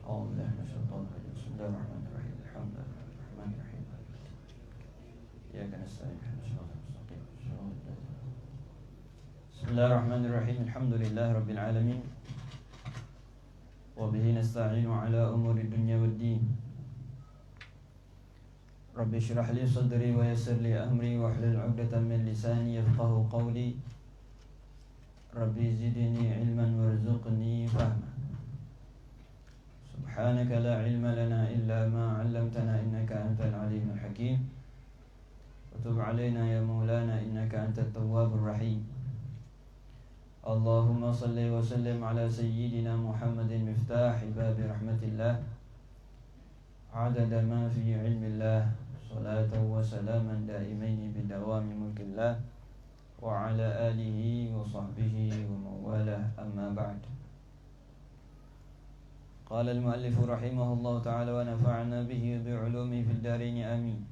أعوذ بالله من الشيطان الرجيم بسم الله الرحمن الرحيم الحمد لله الرحمن الرحيم إياك نستعين اهدنا الصراط المستقيم بسم الله الرحمن الرحيم الحمد لله رب العالمين وبه نستعين على أمور الدنيا والدين رب اشرح لي صدري ويسر لي أمري واحلل عقدة من لساني يفقه قولي ربي زدني علما وارزقني فهما سبحانك لا علم لنا إلا ما علمتنا إنك أنت العليم الحكيم وتب علينا يا مولانا إنك أنت التواب الرحيم اللهم صل وسلم على سيدنا محمد مفتاح باب رحمة الله عدد ما في علم الله صلاة وسلاما دائمين بدوام ملك الله وعلى آله وصحبه ومن والاه أما بعد قال المؤلف رحمه الله تعالى ونفعنا به بعلومه في الدارين آمين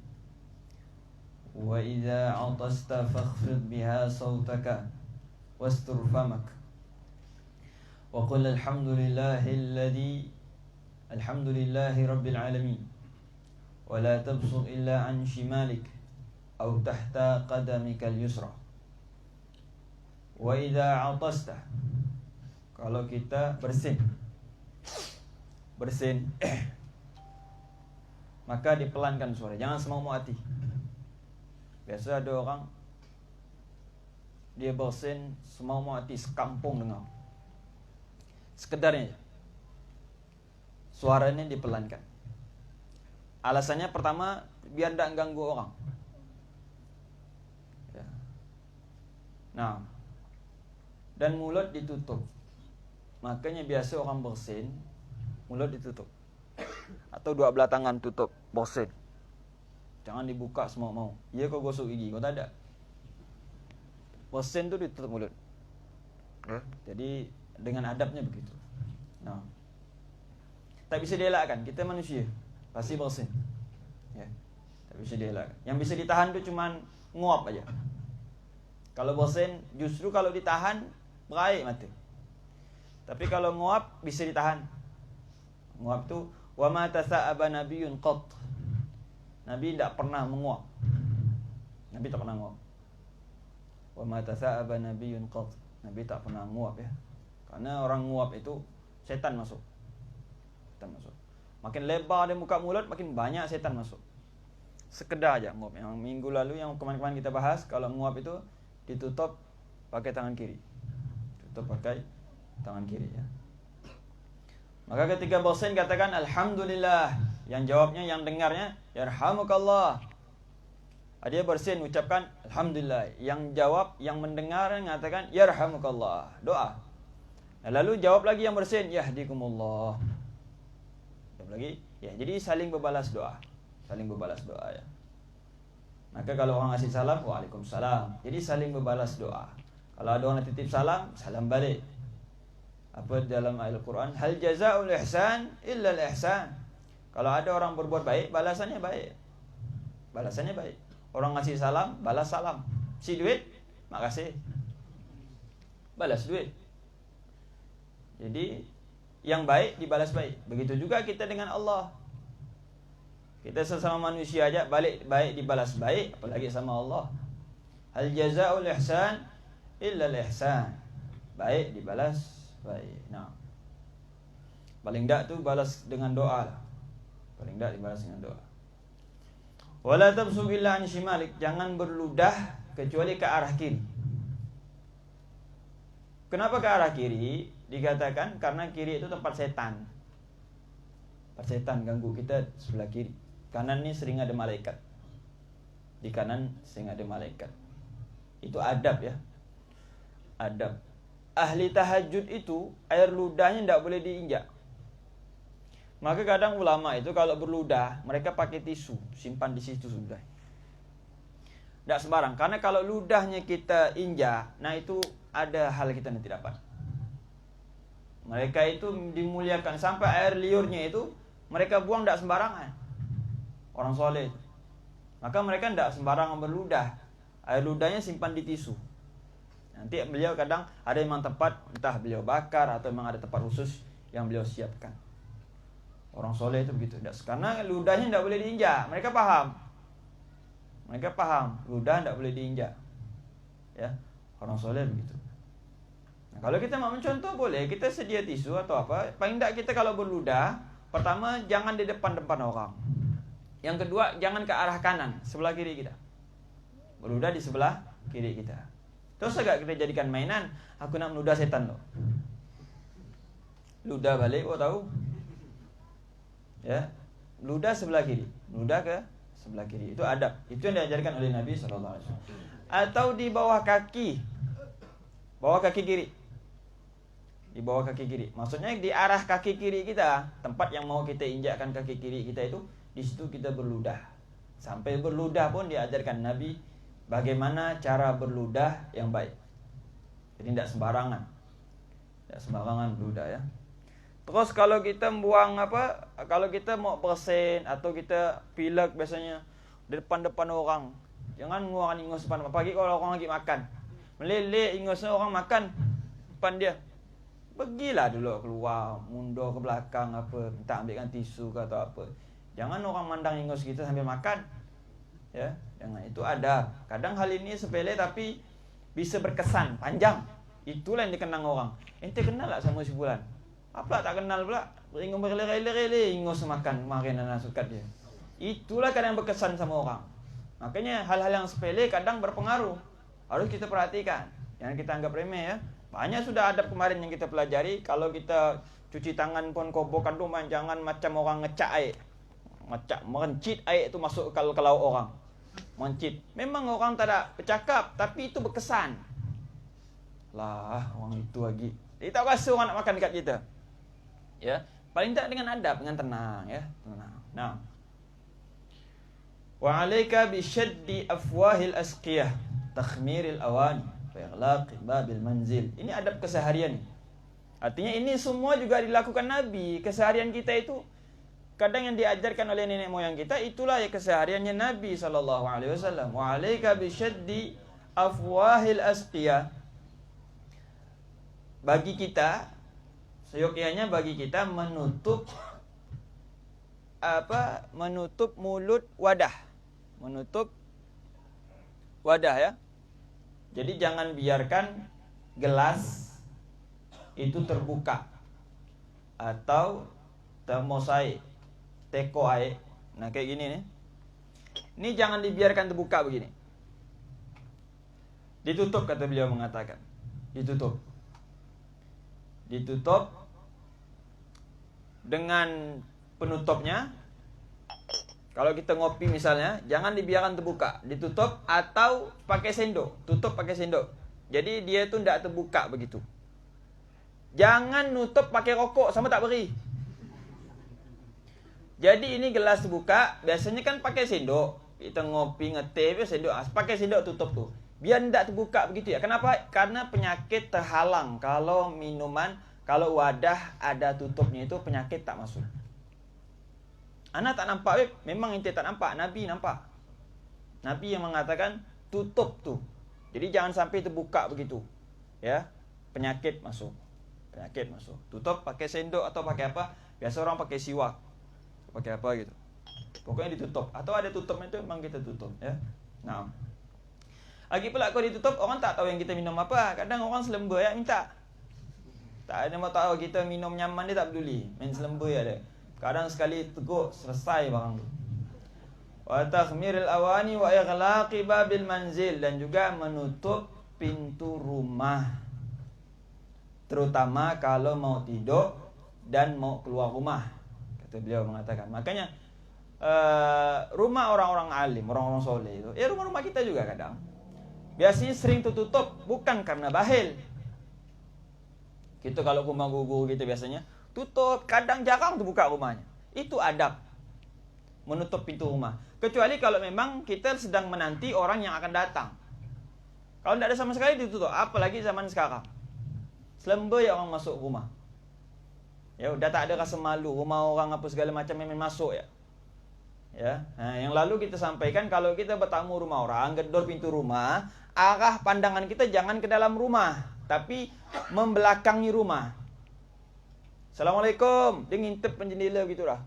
وإذا عطست فاخفض بها صوتك واستر فمك وقل الحمد لله رب العالمين ولا تبصق إلا عن شمالك أو تحت قدمك اليسرى وإذا عطست kalau kita bersin maka dipelankan suara, jangan semau hati. Biasa ada orang dia bersin semau hati, sekampung dengar, sekedarnya suaranya dipelankan. Alasannya pertama biar tidak ganggu orang ya. Nah, dan mulut ditutup. Makanya biasa orang bersin mulut ditutup atau dua belah tangan tutup bersin, jangan dibuka semua mau. Iya kau gosok gigi, kau tak ada bersin tu ditutup mulut. Jadi dengan adabnya begitu. Nah, tak bisa dielakkan, kita manusia pasti bersin ya. Tak bisa dielakkan. Yang bisa ditahan tu cuma nguap aja. Kalau bersin justru kalau ditahan berair mata. Tapi kalau nguap bisa ditahan. Nguap tu wa ma tasa'aba nabiyyun qat. Nabi tidak pernah menguap. Nabi tak pernah nguap. Wa ma tasa'aba nabiyyun qat. Nabi tak pernah nguap ya. Karena orang nguap itu setan masuk. Setan masuk. Makin lebar dia buka mulut, makin banyak setan masuk. Sekedar aja nguap. Yang minggu lalu yang kemarin-kemarin kita bahas, kalau nguap itu ditutup pakai tangan kiri. Tutup pakai tangan kiri ya. Maka ketika bersin katakan alhamdulillah. Yang jawabnya, yang dengarnya yarhamukallah. Dia bersin ucapkan alhamdulillah. Yang jawab, yang mendengar mengatakan yarhamukallah. Doa. Lalu jawab lagi yang bersin yahdikumullah. Jawab lagi ya. Jadi saling berbalas doa. Saling berbalas doa ya. Maka kalau orang ngasih salam, waalaikumsalam. Jadi saling berbalas doa. Kalau ada orang titip salam, salam balik. Apa dalam Al-Quran, hal jazaa'ul ihsan illa al-ihsan. Kalau ada orang berbuat baik, balasannya baik. Balasannya baik. Orang ngasih salam, balas salam. Si duit, makasih, balas duit. Jadi yang baik dibalas baik. Begitu juga kita dengan Allah. Kita sesama manusia aja balik baik dibalas baik, apalagi sama Allah. Hal jazaa'ul ihsan illa al-ihsan. Baik dibalas baik. Nah, paling tak tu balas dengan doa lah. Paling tak dibalas dengan doa. Wala tabsuk illa an shimalik. Jangan berludah kecuali ke arah kiri. Kenapa ke arah kiri? Dikatakan karena kiri itu tempat setan. Tempat setan ganggu kita sebelah kiri. Kanan ni sering ada malaikat. Di kanan sering ada malaikat. Itu adab ya. Adab. Ahli tahajud itu air ludahnya tidak boleh diinjak. Maka kadang ulama itu kalau berludah mereka pakai tisu, simpan di situ sudah. Tidak sembarang, karena kalau ludahnya kita injak, nah itu ada hal kita nanti dapat. Mereka itu dimuliakan sampai air liurnya itu mereka buang tidak sembarangan. Orang soleh itu. Maka mereka tidak sembarangan berludah. Air ludahnya simpan di tisu. Nanti beliau kadang ada memang tempat, entah beliau bakar atau memang ada tempat khusus yang beliau siapkan. Orang soleh itu begitu. Karena ludahnya tidak boleh diinjak. Mereka paham. Ludah tidak boleh diinjak. Ya, orang soleh begitu. Nah, kalau kita mau mencontoh boleh, kita sedia tisu atau apa. Paling tidak kita kalau berludah, pertama jangan di depan-depan orang. Yang kedua, jangan ke arah kanan, sebelah kiri kita. Berludah di sebelah kiri kita. Terus agak kita jadikan mainan. Aku nak meludah setan loh. Ludah balik, tahu? Ya, ludah sebelah kiri. Ludah ke sebelah kiri. Itu adab. Itu yang diajarkan oleh Nabi SAW. Atau di bawah kaki. Bawah kaki kiri. Di bawah kaki kiri. Maksudnya di arah kaki kiri kita, tempat yang mau kita injakkan kaki kiri kita itu, di situ kita berludah. Sampai berludah pun diajarkan Nabi bagaimana cara berludah yang baik. Jadi tidak sembarangan. Tidak sembarangan berludah ya. Terus kalau kita buang kalau kita mau bersin atau kita pilek biasanya di depan-depan orang, jangan ngeluarin ingus depan. Pagi kalau orang lagi makan, meleleh ingusnya orang makan depan dia. Pergilah dulu keluar, mundur ke belakang minta ambilkan tisu ke atau apa. Jangan orang mandang ingus kita sambil makan. Ya, jangan, itu ada. Kadang hal ini sepele tapi bisa berkesan panjang. Itulah yang dikenang orang. Ente kenal tak sama si fulan? Apa tak kenal pula? Ingus berlele-lele ingus makan kemarin anak sukat dia. Itulah kadang berkesan sama orang. Makanya hal-hal yang sepele kadang berpengaruh. Harus kita perhatikan. Jangan kita anggap remeh ya. Banyak sudah adab kemarin yang kita pelajari. Kalau kita cuci tangan pun kobokan rumah, jangan macam orang ngecak air. Merencit air itu masuk ke lauk orang. Merencit. Memang orang tak ada bercakap, tapi itu berkesan. Lah, orang itu lagi. Dia tak rasa orang nak makan dekat kita. Ya, paling tak dengan adab, dengan tenang ya, tenang. Nah. Wa 'alaika bi syaddi afwahil asqiyah, takhmiril awani, wa ighlaqi babil manzil. Ini adab keseharian. Artinya ini semua juga dilakukan Nabi. Keseharian kita itu kadang yang diajarkan oleh nenek moyang kita, itulah ya kesehariannya Nabi sallallahu alaihi wasallam. Wa 'alaika bi syaddi afwahil asqiyah. Bagi kita, seyogyanya bagi kita menutup mulut wadah. Menutup wadah ya. Jadi jangan biarkan gelas itu terbuka atau termos air, teko air. Nah kayak gini nih. Ini jangan dibiarkan terbuka begini. Ditutup, kata beliau mengatakan. Ditutup dengan penutupnya. Kalau kita ngopi misalnya, jangan dibiarkan terbuka, ditutup atau pakai sendok, tutup pakai sendok. Jadi dia itu tidak terbuka begitu. Jangan nutup pakai rokok sama tak beri. Jadi ini gelas terbuka, biasanya kan pakai sendok. Kita ngopi ngeteh sendok, pakai sendok tutup tuh. Biar tidak terbuka begitu ya. Kenapa? Karena penyakit terhalang. Kalau minuman, kalau wadah ada tutupnya itu penyakit tak masuk. Anak tak nampak, memang ente tak nampak, Nabi nampak. Nabi yang mengatakan tutup tuh. Jadi jangan sampai terbuka begitu. Ya, penyakit masuk. Penyakit masuk. Tutup pakai sendok atau pakai apa? Biasa orang pakai siwak. Pakai apa gitu. Pokoknya ditutup. Atau ada tutupnya itu memang kita tutup ya. Nah. Lagi pula kalau ditutup, orang tak tahu yang kita minum apa. Kadang orang selembar ya minta. Tak ada mau tahu kita minum nyaman, dia tak peduli. Main selembar ya dia. Kadang sekali teguk selesai barang tu. Wa takhmiril awani wa ighlaqi babil manzil, dan juga menutup pintu rumah. Terutama kalau mau tidur dan mau keluar rumah. Kata beliau mengatakan. Makanya rumah orang-orang alim, orang-orang soleh itu, ya rumah-rumah kita juga kadang biasanya sering tutup bukan karena bahil. Kita kalau rumah guru kita biasanya tutup, kadang jarang terbuka rumahnya. Itu adab, menutup pintu rumah. Kecuali kalau memang kita sedang menanti orang yang akan datang. Kalau tidak ada sama sekali ditutup, apalagi zaman sekarang. Selembar ya orang masuk rumah. Ya udah tak ada rasa malu, rumah orang apa segala macam memang masuk ya. Ya, nah, yang lalu kita sampaikan kalau kita bertamu rumah orang, gedor pintu rumah, arah pandangan kita jangan ke dalam rumah, tapi membelakangi rumah. Assalamualaikum. Dia ngintip jendela begitu dah.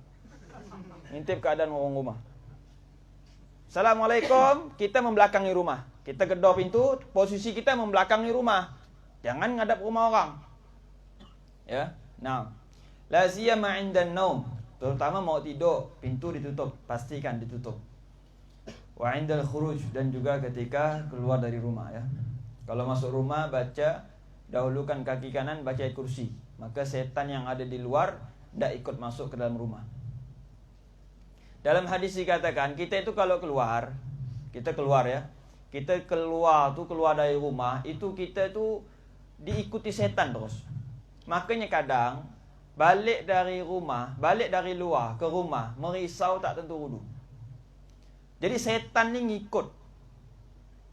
Ngintip keadaan orang rumah. Assalamualaikum. Kita membelakangi rumah. Kita gedor pintu, posisi kita membelakangi rumah. Jangan ngadap rumah orang. Ya. Nah. La siyama 'indan naum. Terutama mau tidur, pintu ditutup, pastikan ditutup. Wa 'indal khuruj, dan juga ketika keluar dari rumah ya. Kalau masuk rumah baca, dahulukan kaki kanan baca ayat kursi. Maka setan yang ada di luar tidak ikut masuk ke dalam rumah. Dalam hadis dikatakan, kita itu kalau keluar, kita keluar ya. Kita keluar dari rumah, itu kita itu diikuti setan terus. Makanya kadang balik dari luar ke rumah, merisau tak tentu wudu. Jadi setan ni ngikut.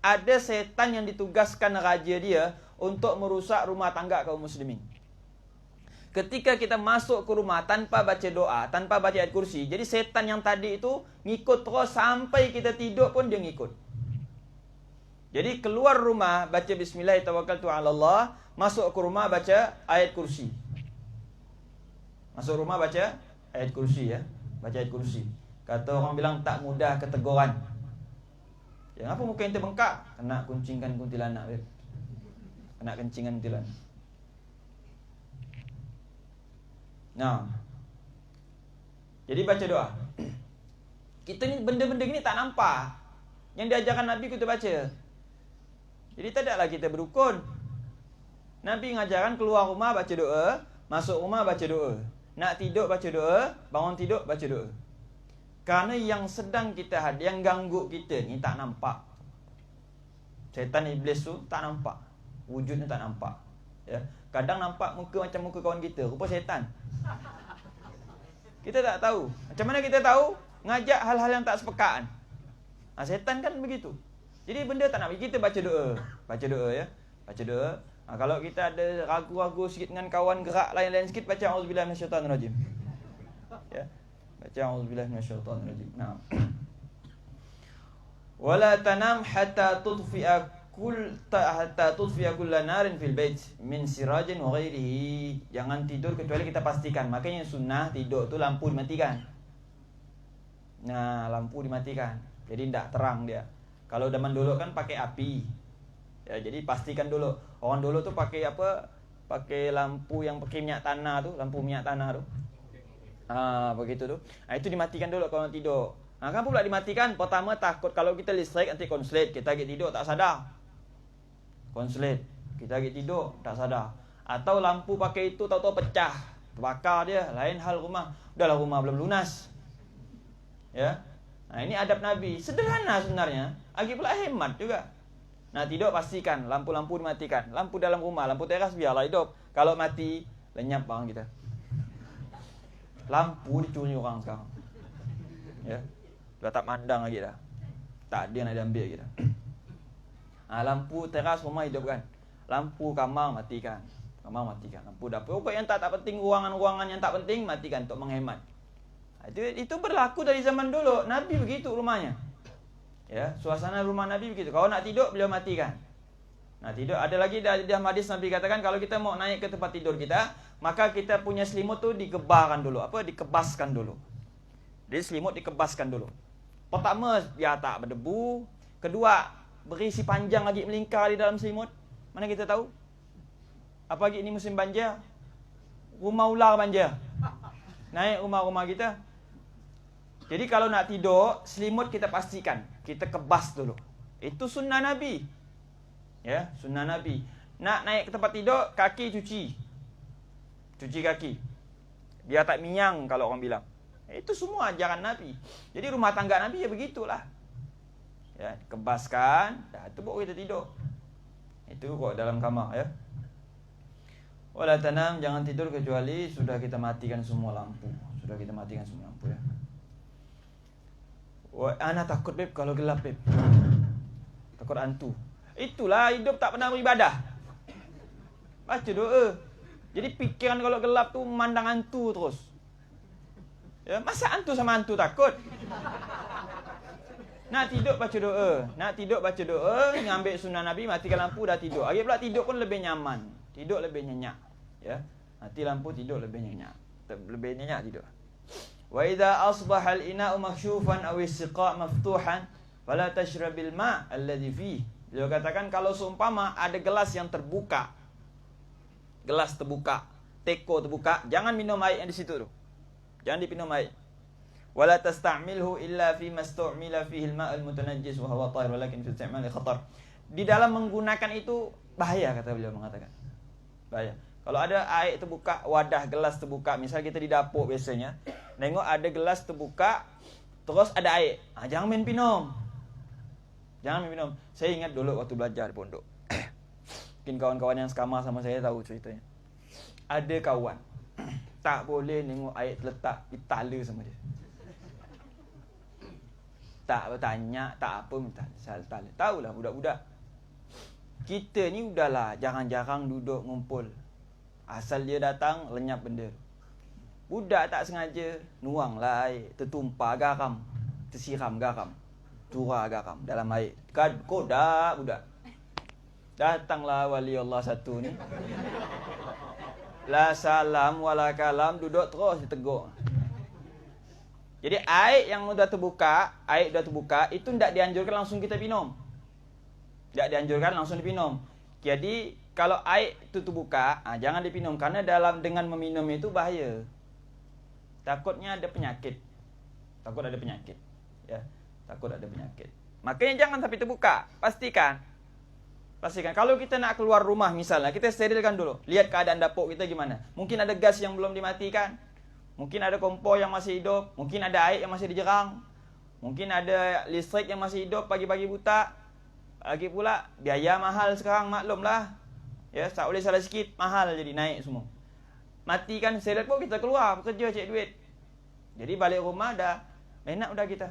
Ada setan yang ditugaskan raja dia untuk merusak rumah tangga kaum muslimin. Ketika kita masuk ke rumah tanpa baca doa, tanpa baca ayat kursi, jadi setan yang tadi itu ngikut terus sampai kita tidur pun dia ngikut. Jadi keluar rumah baca bismillah tawakkaltu 'ala Allah, masuk ke rumah baca ayat kursi. Masuk rumah baca ayat kursi ya, baca ayat kursi. Kata orang bilang tak mudah keteguran. Ya, apa muka ente bengkak? Kena kuncingkan kuntilanak, beb. Kena kencingan kuntilanak. Nah. Jadi baca doa. Kita ni benda-benda gini tak nampak. Yang diajarkan Nabi kita baca. Jadi tidaklah kita berukun. Nabi mengajarkan keluar rumah baca doa, masuk rumah baca doa. Nak tidur baca doa, bangun tidur baca doa. Kerana yang sedang kita yang ganggu kita ni tak nampak. Syaitan iblis tu tak nampak. Wujudnya tak nampak. Ya. Kadang nampak muka macam muka kawan kita, rupa syaitan. Kita tak tahu. Macam mana kita tahu? Ngajak hal-hal yang tak sepekaan. Syaitan kan begitu. Jadi benda tak nak. Kita baca doa. Baca doa ya. Baca doa. Kalau kita ada ragu-ragu sikit dengan kawan, gerak lain-lain sikit, baca auzubillahi minasyaitonirrajim. Ya. Baca auzubillahi minasyaitonirrajim. Nah. Wala tanam hatta tudfi'a kulla narin fil bait min sirajin wa ghairihi. Jangan tidur kecuali kita pastikan. Makanya sunnah tidur tu lampu dimatikan. Nah, lampu dimatikan. Jadi tidak terang dia. Kalau zaman dulu kan pakai api. Ya, jadi pastikan dulu. Orang dulu tu pakai apa? Pakai lampu yang pakai minyak tanah tu, lampu minyak tanah tu. Begitu tu. Itu dimatikan dulu kalau tidur. Kenapa pula dimatikan? Pertama takut kalau kita listrik nanti konslet, kita lagi tidur tak sadar. Konslet, kita lagi tidur tak sadar. Atau lampu pakai itu tahu-tahu pecah, terbakar dia, lain hal rumah. Udahlah rumah belum lunas. Ya. Nah, ini adab Nabi. Sederhana sebenarnya, lagi pula hemat juga. Nah, tidur pastikan lampu-lampu dimatikan. Lampu dalam rumah, lampu teras biarlah hidup. Kalau mati, lenyap barang kita. Lampu dicuri orang sekarang. Ya. Dah tak mandang lagi dah. Tak ada yang nak diambil lagi dah. Lampu teras rumah hidup kan. Lampu kamar matikan. Kamar matikan. Lampu dapur yang tak penting, ruangan-ruangan yang tak penting matikan untuk menghemat. Itu berlaku dari zaman dulu. Nabi begitu rumahnya. Ya, suasana rumah Nabi begitu. Kalau nak tidur beliau matikan. Nah, tidur ada lagi dalam hadis Nabi katakan kalau kita mau naik ke tempat tidur kita, maka kita punya selimut tu digebarkan dulu, dikebaskan dulu. Jadi selimut dikebaskan dulu. Pertama biar tak berdebu, kedua berisi panjang lagi melingkar di dalam selimut. Mana kita tahu? Apa lagi ini musim banjir? Rumah ular banjir. Naik rumah-rumah kita. Jadi kalau nak tidur, selimut kita pastikan kita kebas dulu. Itu sunnah Nabi. Ya, sunnah Nabi. Nak naik ke tempat tidur, kaki cuci. Cuci kaki. Biar tak minyang kalau orang bilang. Itu semua ajaran Nabi. Jadi rumah tangga Nabi ya begitulah. Ya, kebaskan, itu baru kita tidur. Itu kok dalam kamar ya. Wala tanam, jangan tidur kecuali sudah kita matikan semua lampu. Sudah kita matikan semua lampu ya. Ana takut beb kalau gelap beb. Takut hantu. Itulah hidup tak pernah beribadah. Baca doa. Jadi pikiran kalau gelap tu memandang hantu terus. Ya, masa hantu sama hantu takut? Nak tidur baca doa. Nak tidur baca doa, ngambil sunnah Nabi, matikan lampu dah tidur. Lagi pula tidur pun lebih nyaman. Tidur lebih nyenyak. Ya. Mati lampu tidur lebih nyenyak. Lebih nyenyak tidur. Wa idza asbaha al-ina'u maksyufan aw as-siqa' maftuhan fala tashrabil ma' alladhi fihi. Beliau katakan kalau seumpama ada gelas yang terbuka, gelas terbuka, teko terbuka, jangan minum air yang di situ tu. Jangan dipinum air. Wala tasta'milhu illa fi mastu'mila fihi al-ma' al-mutanajjis wa huwa tahir walakin fi isti'mali khatar. Di dalam menggunakan itu bahaya, kata beliau mengatakan. Bahaya. Kalau ada air terbuka, wadah gelas terbuka, misal kita di dapur biasanya, nengok ada gelas terbuka, terus ada air. Jangan main minum. Jangan main minum. Saya ingat dulu waktu belajar di pondok. Mungkin kawan-kawan yang sekamar sama saya tahu ceritanya. Ada kawan tak boleh nengok air terletak di tala sama dia. Tak bertanya, tak apa, minta sal tala. Tahulah budak-budak. Kita ni udahlah jarang-jarang duduk ngumpul. Asal dia datang, lenyap benda. Budak tak sengaja, nuanglah air, tertumpah garam, tersiram garam, turah garam dalam air. Kodak budak. Datanglah wali Allah satu ni. La salam wala kalam, duduk terus ditegur. Jadi air yang sudah terbuka, itu tidak dianjurkan langsung kita minum. Tidak dianjurkan langsung dipinum. Jadi kalau air itu terbuka, jangan dipinum karena dengan meminum itu bahaya. Takutnya ada penyakit. Ya, takut ada penyakit. Makanya jangan sampai terbuka. Pastikan. Kalau kita nak keluar rumah misalnya, kita sterilkan dulu. Lihat keadaan dapur kita gimana. Mungkin ada gas yang belum dimatikan. Mungkin ada kompor yang masih hidup. Mungkin ada air yang masih dijerang. Mungkin ada listrik yang masih hidup pagi-pagi buta. Lagi pula biaya mahal sekarang, maklumlah. Ya, tak boleh salah sikit, mahal jadi naik semua. Matikan sterilkan pun kita keluar bekerja cek duit. Jadi balik rumah dah enak dah kita.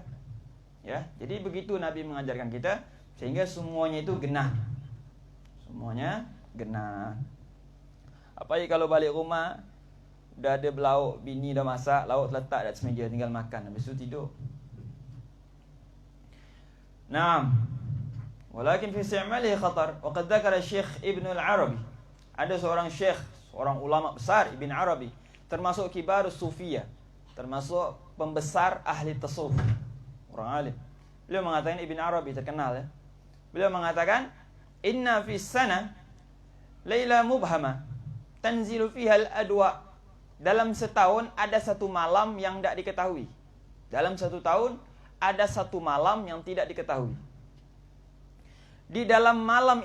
Ya, jadi begitu Nabi mengajarkan kita sehingga semuanya itu genah. Semuanya genah. Apalagi kalau balik rumah dah ada belauk, bini dah masak, lauk letak di atas meja, tinggal makan, habis itu tidur. Naam. Walakin fi isti'malihi khatar. Wa qad dzakara Syekh Ibn al-Arabi. Ada seorang syekh, seorang ulama besar Ibn Arabi, termasuk kibarus sufiyah, termasuk pembesar ahli tasawuf, orang alim. Beliau mengatakan, Ibn Arabi terkenal ya. Beliau mengatakan, "Inna fi sana laila mubhama tanzilu fiha al-adwa." Dalam setahun ada satu malam yang tidak diketahui. Dalam satu tahun ada satu malam yang tidak diketahui. Di malam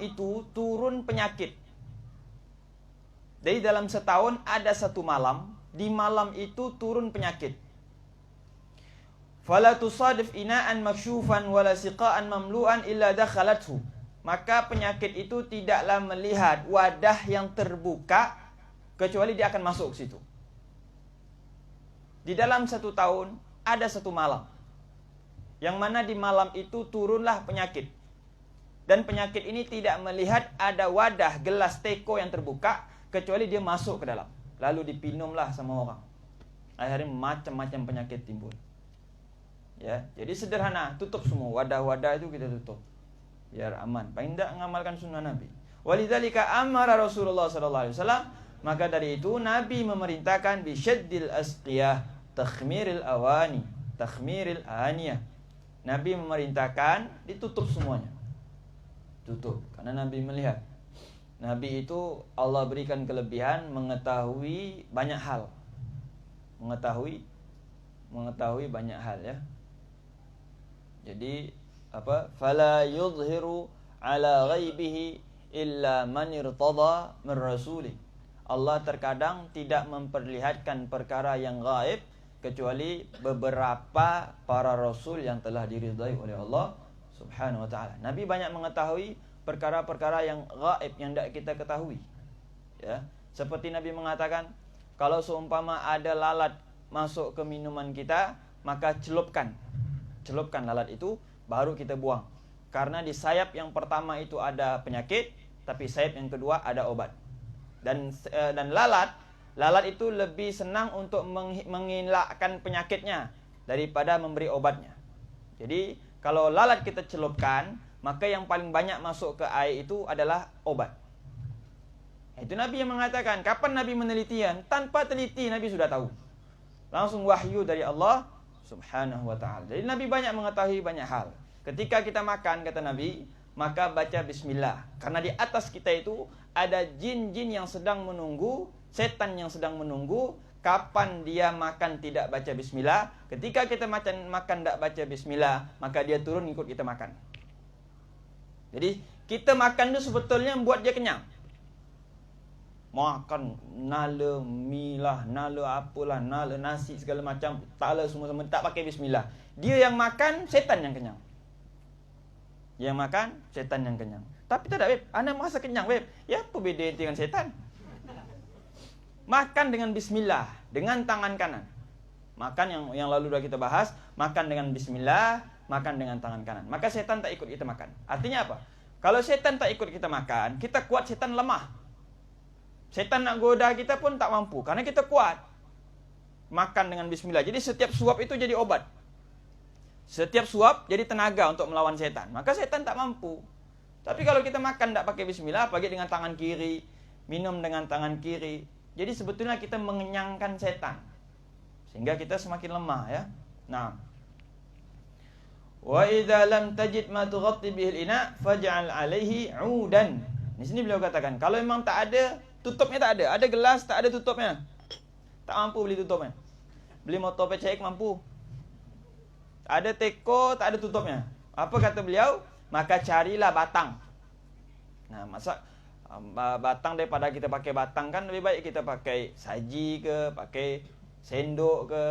itu turun penyakit. Jadi dalam setahun ada satu malam, di malam itu turun penyakit. Fala tusadif ina'an maksyufan wala siqa'an mamlu'an illa dakhalathu. Maka penyakit itu tidaklah melihat wadah yang terbuka kecuali dia akan masuk ke situ. Di dalam satu tahun ada satu malam, yang mana di malam itu turunlah penyakit. Dan penyakit ini tidak melihat ada wadah gelas teko yang terbuka kecuali dia masuk ke dalam. Lalu dipinumlah sama orang. Akhirnya macam-macam penyakit timbul. Ya, jadi sederhana, tutup semua wadah-wadah itu kita tutup. Biar aman. Paling tidak mengamalkan sunnah Nabi. Walidzalika amara Rasulullah sallallahu alaihi wasallam, maka dari itu Nabi memerintahkan bisyaddil asqiyah, takhmiril awani, takhmiril aniyah. Nabi memerintahkan ditutup semuanya. Tutup, karena Nabi melihat. Nabi itu Allah berikan kelebihan mengetahui banyak hal. Mengetahui banyak hal ya. Jadi fala yudhiru ala ghaibihi illa man irtada min rasuli. Allah terkadang tidak memperlihatkan perkara yang gaib kecuali beberapa para rasul yang telah diridai oleh Allah Subhanahu wa ta'ala. Nabi banyak mengetahui perkara-perkara yang gaib yang tidak kita ketahui. Ya, seperti Nabi mengatakan, kalau seumpama ada lalat masuk ke minuman kita, maka celupkan lalat itu, baru kita buang. Karena di sayap yang pertama itu ada penyakit, tapi sayap yang kedua ada obat. Dan lalat itu lebih senang untuk menghilangkan penyakitnya daripada memberi obatnya. Jadi kalau lalat kita celupkan, maka yang paling banyak masuk ke air itu adalah obat. Itu Nabi yang mengatakan. Kapan Nabi menelitian? Tanpa teliti Nabi sudah tahu. Langsung wahyu dari Allah Subhanahu wa ta'ala. Jadi Nabi banyak mengetahui banyak hal. Ketika kita makan, kata Nabi, maka baca bismillah. Karena di atas kita itu ada jin-jin yang sedang menunggu, setan yang sedang menunggu. Kapan dia makan tidak baca bismillah. Ketika kita makan tidak baca bismillah, maka dia turun ikut kita makan. Jadi kita makan itu sebetulnya membuat dia kenyang. Makan nala milah, nala apalah, nala nasi segala macam, taklah semua-semua tak pakai bismillah. Dia yang makan, setan yang kenyang. Yang makan, setan yang kenyang. Tapi tak ada, Beb. Ana merasa kenyang, Beb. Ya apa beda dengan setan? Makan dengan bismillah, dengan tangan kanan. Makan yang lalu sudah kita bahas, makan dengan bismillah, makan dengan tangan kanan. Maka setan tak ikut kita makan. Artinya apa? Kalau setan tak ikut kita makan, kita kuat, setan lemah. Setan nak goda kita pun tak mampu, karena kita kuat. Makan dengan bismillah. Jadi setiap suap itu jadi obat. Setiap suap jadi tenaga untuk melawan setan. Maka setan tak mampu. Tapi kalau kita makan tak pakai bismillah, apalagi dengan tangan kiri, minum dengan tangan kiri, jadi sebetulnya kita mengenyangkan setan. Sehingga kita semakin lemah, ya. Nah. Wa idza lam tajid ma tughatti bihi al-ina faj'al 'alaihi 'udan. Di sini beliau katakan, kalau memang tak ada, tutupnya tak ada. Ada gelas, tak ada tutupnya. Tak mampu beli tutupnya. Beli motor pecek mampu. Ada teko, tak ada tutupnya. Apa kata beliau? Maka carilah batang. Nah, masa batang daripada kita pakai batang kan lebih baik kita pakai saji ke, pakai sendok ke,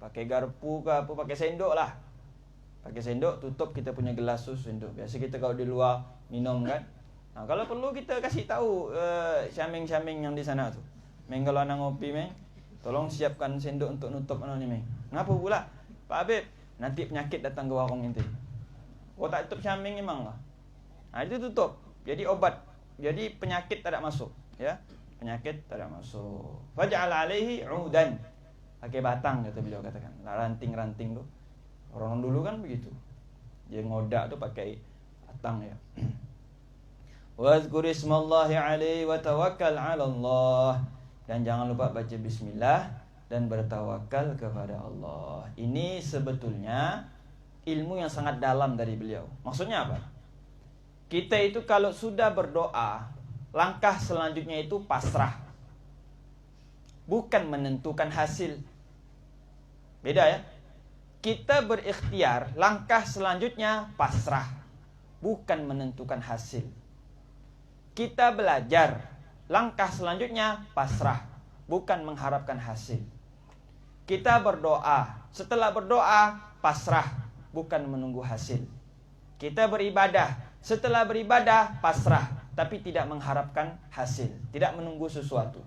pakai garpu ke, apa pakai sendok lah. Pakai sendok, tutup kita punya gelas tu sendok. Biasa kita kalau di luar minum kan. Nah, kalau perlu kita kasih tahu syaming-syaming yang di sana tu. Meng kalau anak ngopi meng, tolong siapkan sendok untuk nutup anu ni meng. Kenapa pula? Pak Habib, nanti penyakit datang ke warung nanti. Oh tak tutup syaming memang lah. Nah, itu tutup. Jadi obat. Jadi penyakit tak ada masuk, ya. Penyakit tak ada masuk. Faj'al 'alaihi 'udan. Pakai batang kata beliau katakan. Ranting-ranting tu. Orang dulu kan begitu. Dia ngodak tu pakai batang ya. Wazkur ismallahi alaihi wa tawakkal 'ala Allah. Dan jangan lupa baca bismillah dan bertawakal kepada Allah. Ini sebetulnya ilmu yang sangat dalam dari beliau. Maksudnya apa? Kita itu kalau sudah berdoa, langkah selanjutnya itu pasrah. Bukan menentukan hasil. Beda ya. Kita berikhtiar, langkah selanjutnya pasrah. Bukan menentukan hasil. Kita belajar, langkah selanjutnya pasrah, bukan mengharapkan hasil. Kita berdoa, setelah berdoa pasrah, bukan menunggu hasil. Kita beribadah, setelah beribadah pasrah, tapi tidak mengharapkan hasil, tidak menunggu sesuatu.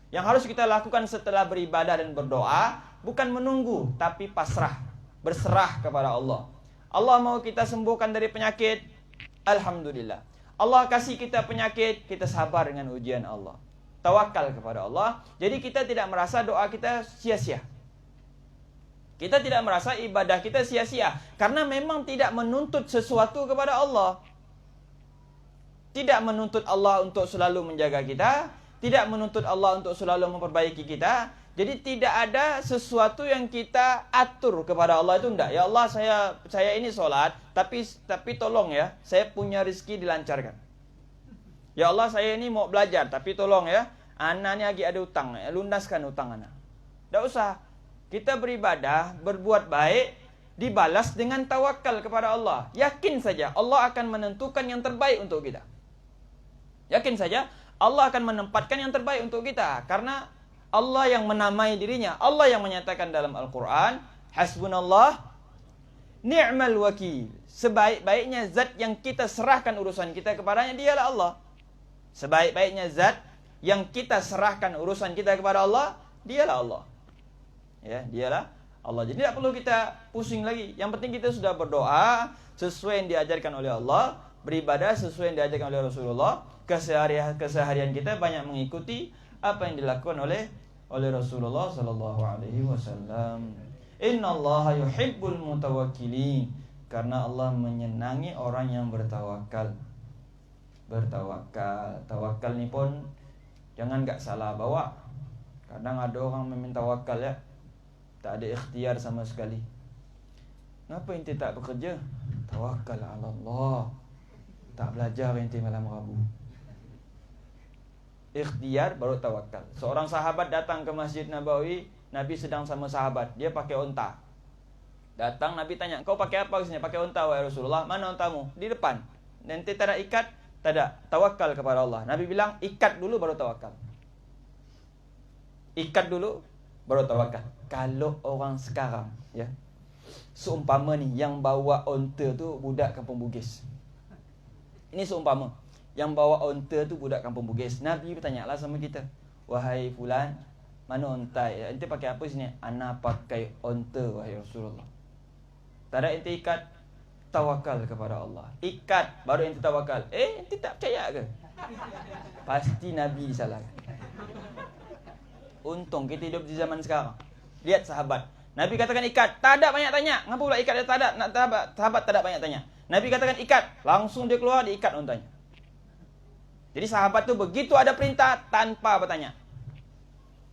Yang harus kita lakukan setelah beribadah dan berdoa, bukan menunggu, tapi pasrah, berserah kepada Allah. Allah mau kita sembuhkan dari penyakit, alhamdulillah. Allah kasih kita penyakit, kita sabar dengan ujian Allah. Tawakal kepada Allah. Jadi kita tidak merasa doa kita sia-sia. Kita tidak merasa ibadah kita sia-sia. Karena memang tidak menuntut sesuatu kepada Allah. Tidak menuntut Allah untuk selalu menjaga kita. Tidak menuntut Allah untuk selalu memperbaiki kita. Jadi tidak ada sesuatu yang kita atur kepada Allah itu enggak. Ya Allah, saya ini solat, tapi tolong ya, saya punya rezeki dilancarkan. Ya Allah, saya ini mau belajar, tapi tolong ya, anak ini lagi ada utang, lunaskan utang anak. Enggak usah. Kita beribadah, berbuat baik, dibalas dengan tawakal kepada Allah. Yakin saja Allah akan menentukan yang terbaik untuk kita. Yakin saja Allah akan menempatkan yang terbaik untuk kita, karena Allah yang menamai dirinya. Allah yang menyatakan dalam Al-Quran, hasbunallah ni'mal wakil. Sebaik-baiknya zat yang kita serahkan urusan kita kepadanya, dialah Allah. Sebaik-baiknya zat yang kita serahkan urusan kita kepada Allah, dialah Allah. Ya, dialah Allah. Jadi tidak perlu kita pusing lagi. Yang penting kita sudah berdoa sesuai yang diajarkan oleh Allah, beribadah sesuai yang diajarkan oleh Rasulullah. Keseharian kita banyak mengikuti apa yang dilakukan oleh Rasulullah sallallahu alaihi wasallam. Innallaha yuhibbul mutawakkilin. Karena Allah menyenangi orang yang bertawakal. Bertawakal. Tawakal ni pun Jangan nggak salah bawa. Kadang ada orang meminta tawakal ya, tak ada ikhtiar sama sekali. Kenapa ente tak bekerja? Tawakal ala Allah. Tak belajar ente malam Rabu. Ikhtiar baru tawakal. Seorang sahabat datang ke Masjid Nabawi, Nabi sedang sama sahabat, dia pakai onta. Datang Nabi tanya, kau pakai apa kesini? Pakai onta wahai Rasulullah. Mana ontamu? Di depan. Nanti tak ada ikat? Tak ada. Tawakal kepada Allah. Nabi bilang, ikat dulu baru tawakal. Ikat dulu baru tawakal. Kalau orang sekarang ya, seumpama ni yang bawa onta tu budak kampung Bugis. Ini seumpama yang bawa onta tu budak kampung Bugis. Nabi bertanyalah sama kita, wahai fulan, mana onta? Ente pakai apa sini? Ana pakai onta wahai Rasulullah. Tak ada ente ikat? Tawakal kepada Allah. Ikat baru ente tawakal. Ente tak percaya ke? Pasti Nabi disalahkan. Untung kita hidup di zaman sekarang. Lihat sahabat. Nabi katakan ikat, tak ada banyak tanya. Ngapa pula ikat dia tak ada? Sahabat tak ada banyak tanya. Nabi katakan ikat, langsung dia keluar diikat untanya. Jadi sahabat tu begitu ada perintah tanpa bertanya.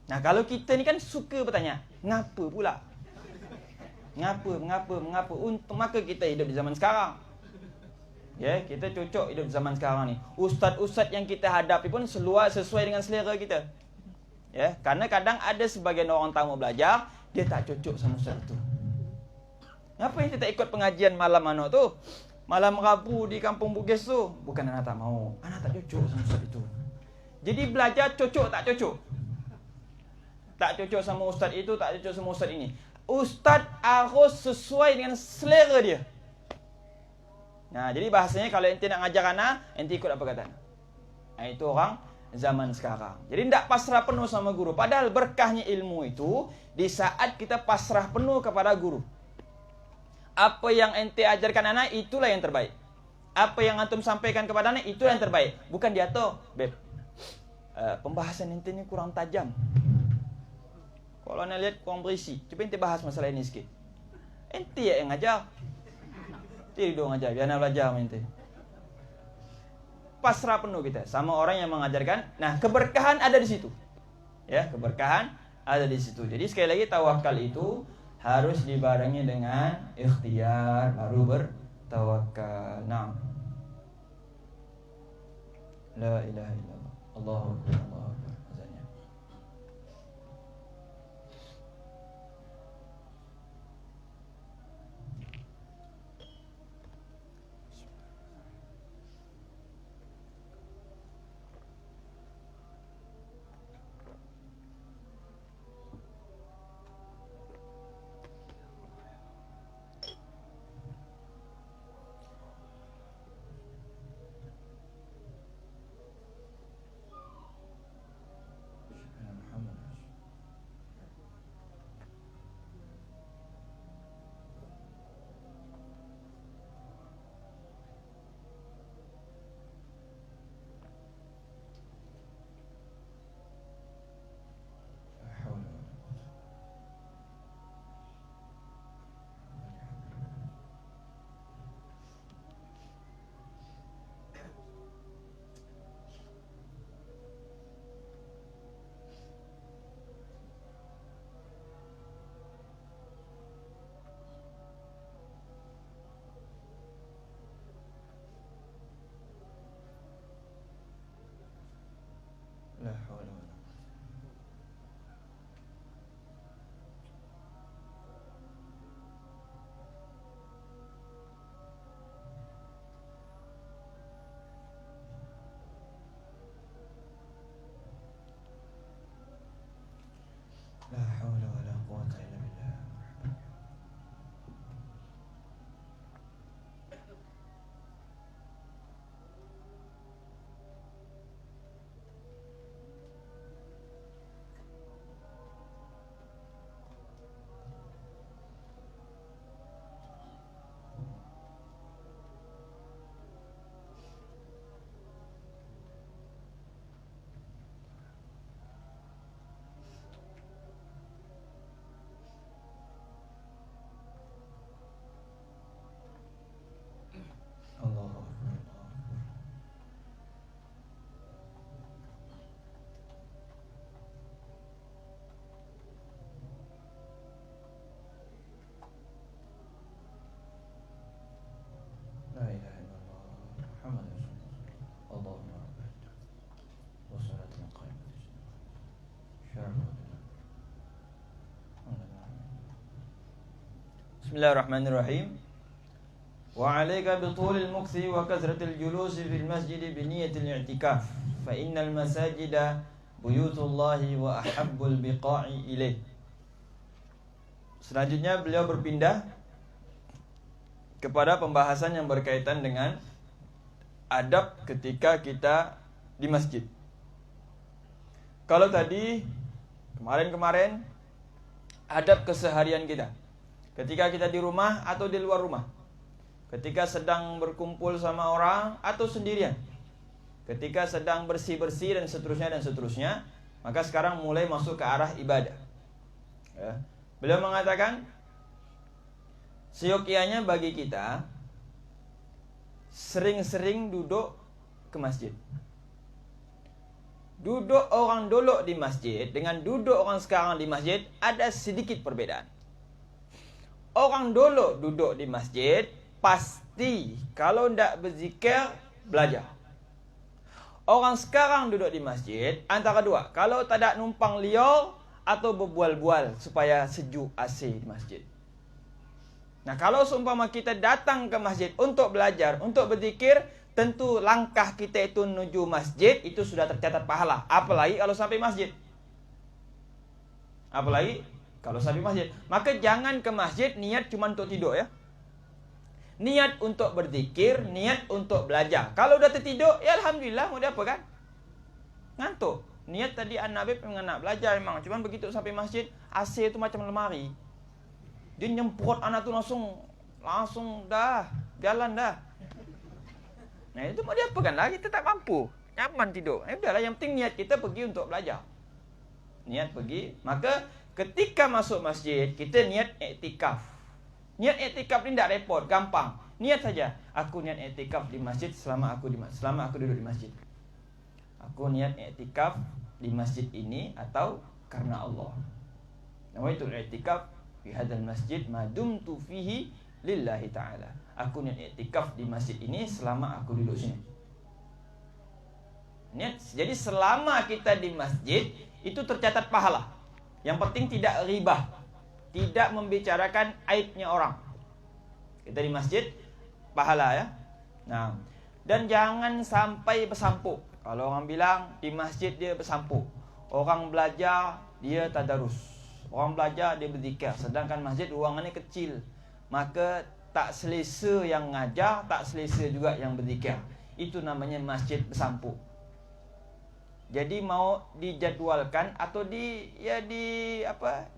Nah, kalau kita ni kan suka bertanya, ngapa pula? Mengapa? Untung maka kita hidup di zaman sekarang. Ya, kita cocok hidup di zaman sekarang ni. Ustaz-ustaz yang kita hadapi pun sesuai dengan selera kita. Ya, karena kadang ada sebagian orang tamu belajar, dia tak cocok sama ustaz itu. Kenapa kita tak ikut pengajian malam anak tu? Malam Rabu di kampung Bugis tu. Bukan anak tak mau, anak tak cocok sama ustaz itu. Jadi belajar cocok tak cocok. Tak cocok sama ustaz itu, tak cocok sama ustaz ini. Ustaz harus sesuai dengan selera dia. Nah, jadi bahasanya kalau ente nak ngajar anak, ente ikut apa kata. Nah, itu orang zaman sekarang. Jadi tidak pasrah penuh sama guru. Padahal berkahnya ilmu itu di saat kita pasrah penuh kepada guru. Apa yang ente ajarkan anak, itulah yang terbaik. Apa yang antum sampaikan kepada anak, itulah yang terbaik. Bukan dia tuh, beb, pembahasan ente ini kurang tajam. Kalau anda lihat kurang berisi, coba ente bahas masalah ini sikit. Ente ya yang ngajar. Tidak ngajar, biar anak belajar sama ente. Pasrah penuh kita sama orang yang mengajarkan. Nah, keberkahan ada di situ. Ya, keberkahan ada di situ. Jadi sekali lagi tawakal itu harus dibarengi dengan ikhtiar baru bertawakal. Naam. La ilaha illallah. Allahu akbar. Allahu akbar. Azannya. La haula wala quwwata illa billah. Bismillahirrahmanirrahim. Wa 'alaika bitulil mukthi wa kasratil julusi fil masjid bi niyyatil i'tikaf. Fa innal masajida buyutullahi wa ahabbul biqa'i ilaih. Selanjutnya beliau berpindah kepada pembahasan yang berkaitan dengan adab ketika kita di masjid. Kalau tadi kemarin adab keseharian kita ketika kita di rumah atau di luar rumah, ketika sedang berkumpul sama orang atau sendirian, ketika sedang bersih-bersih dan seterusnya, maka sekarang mulai masuk ke arah ibadah. Ya. Beliau mengatakan, seyogyanya bagi kita sering-sering duduk ke masjid. Duduk orang dulu di masjid dengan duduk orang sekarang di masjid ada sedikit perbedaan. Orang dulu duduk di masjid pasti kalau tidak berzikir belajar. Orang sekarang duduk di masjid antara dua, kalau tak ada numpang liur atau berbual-bual supaya sejuk AC di masjid. Nah, kalau seumpama kita datang ke masjid untuk belajar, untuk berzikir, tentu langkah kita itu menuju masjid itu sudah tercatat pahala. Apalagi kalau sampai masjid. Apalagi kalau sampai masjid. Maka jangan ke masjid niat cuma untuk tidur ya. Niat untuk berzikir, niat untuk belajar. Kalau udah tertidur, ya alhamdulillah, mau dia apa kan? Ngantuk. Niat tadi anak pengen nak belajar memang. Cuma begitu sampai masjid, AC itu macam lemari. Dia nyemprot anak tu langsung dah, jalan dah. Nah itu mau dia apa kan lah, kita tak mampu. Nyaman tidur. Udahlah, yang penting niat kita pergi untuk belajar. Niat pergi, maka ketika masuk masjid, kita niat iktikaf. Niat iktikaf ni tak repot, gampang. Niat saja, aku niat iktikaf di masjid selama aku duduk di masjid. Aku niat iktikaf di masjid ini atau karena Allah. Nawaitul iktikaf fi hadzal masjid ma dumtu fihi lillahi ta'ala. Aku niat iktikaf di masjid ini selama aku duduk sini. Niat. Jadi selama kita di masjid itu tercatat pahala. Yang penting tidak ribah, tidak membicarakan aibnya orang. Kita di masjid pahala ya. Nah, dan jangan sampai bersampuk. Kalau orang bilang di masjid dia bersampuk, orang belajar dia tadarus, orang belajar dia berzikir, sedangkan masjid ruangannya kecil, maka tak selesa yang ngajar, tak selesa juga yang berzikir. Itu namanya masjid bersampuk. Jadi mau dijadwalkan atau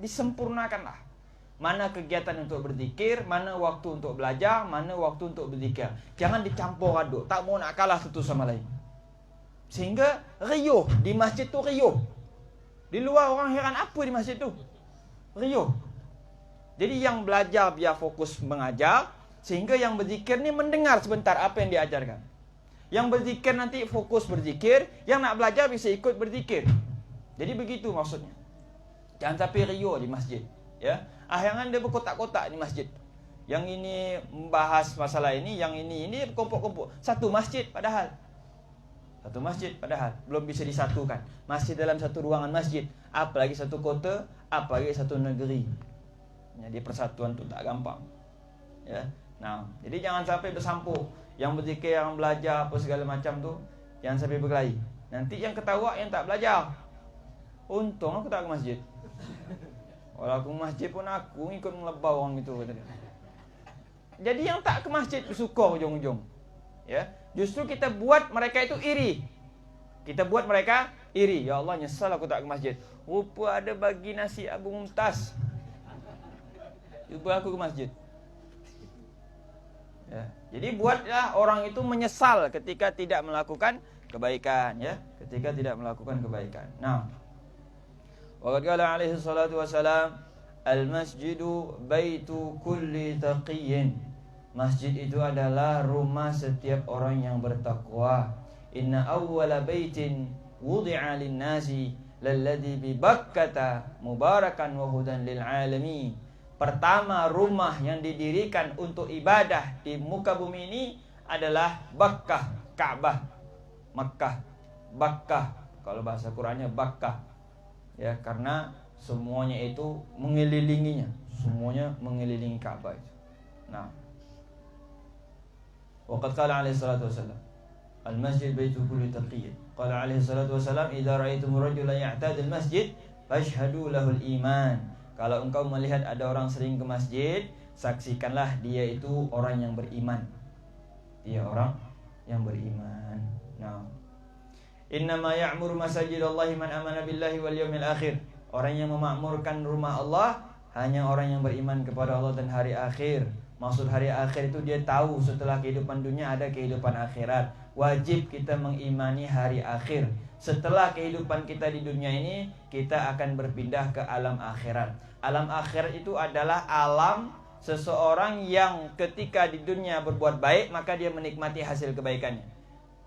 disempurnakanlah. Mana kegiatan untuk berzikir, mana waktu untuk belajar, mana waktu untuk berzikir. Jangan dicampur aduk, tak mau nak kalah satu sama lain. Sehingga riuh di masjid tu riuh. Di luar orang heran apa di masjid tu? Riuh. Jadi yang belajar biar fokus mengajar, sehingga yang berzikir ni mendengar sebentar apa yang diajarkan. Yang berzikir nanti fokus berzikir, yang nak belajar bisa ikut berzikir. Jadi begitu maksudnya. Jangan sampai riuh di masjid, ya. Jangan dia berkotak-kotak di masjid. Yang ini membahas masalah ini, yang ini berkumpul-kumpul. Satu masjid padahal belum bisa disatukan. Masih dalam satu ruangan masjid, apalagi satu kota, apalagi satu negeri. Jadi persatuan itu tak gampang. Ya. Nah, jadi jangan sampai bersampuk. Yang berzikir, yang belajar apa segala macam tu, jangan sampai berkelahi. Nanti yang ketawa yang tak belajar. Untung aku tak ke masjid. Kalau aku ke masjid pun aku ikut melebau orang itu kata dia. Jadi yang tak ke masjid bersyukur ujung-ujung. Ya, justru kita buat mereka itu iri. Kita buat mereka iri. Ya Allah, nyesal aku tak ke masjid. Rupa ada bagi nasi Abu Mumtaz. Jumpa aku ke masjid. Ya. Jadi buatlah orang itu menyesal ketika tidak melakukan kebaikan, ya. Ketika tidak melakukan kebaikan. Nah, wa qala alaihi salatu wasalam, al-masjidu baitu kulli taqiyyin. Masjid itu adalah rumah setiap orang yang bertakwa. Inna awwala baitin wudi'a lin-nasi lalladzi bi Bakkata mubarakan wa hudan lil alamin. Pertama rumah yang didirikan untuk ibadah di muka bumi ini adalah Bakkah, Ka'bah. Makkah, Bakkah. Kalau bahasa Qurannya Bakkah. Ya, karena semuanya itu mengelilinginya, semuanya mengelilingi Ka'bah itu. Nah, waqad qala alaihi salatu wasallam, al-masjid baitu kulli taqiyyin. Qala alaihi salatu wasallam, idza ra'aitum rajulan ya'tadi al-masjid fashhadu lahu al-iman. Kalau engkau melihat ada orang sering ke masjid, saksikanlah dia itu orang yang beriman. Dia orang yang beriman. Nah, innama ya'muru masajidallahi man amana billahi wal yawmil akhir. Orang yang memakmurkan rumah Allah hanya orang yang beriman kepada Allah dan hari akhir. Maksud hari akhir itu dia tahu setelah kehidupan dunia ada kehidupan akhirat. Wajib kita mengimani hari akhir. Setelah kehidupan kita di dunia ini, kita akan berpindah ke alam akhirat. Alam akhirat itu adalah alam seseorang yang ketika di dunia berbuat baik, maka dia menikmati hasil kebaikannya.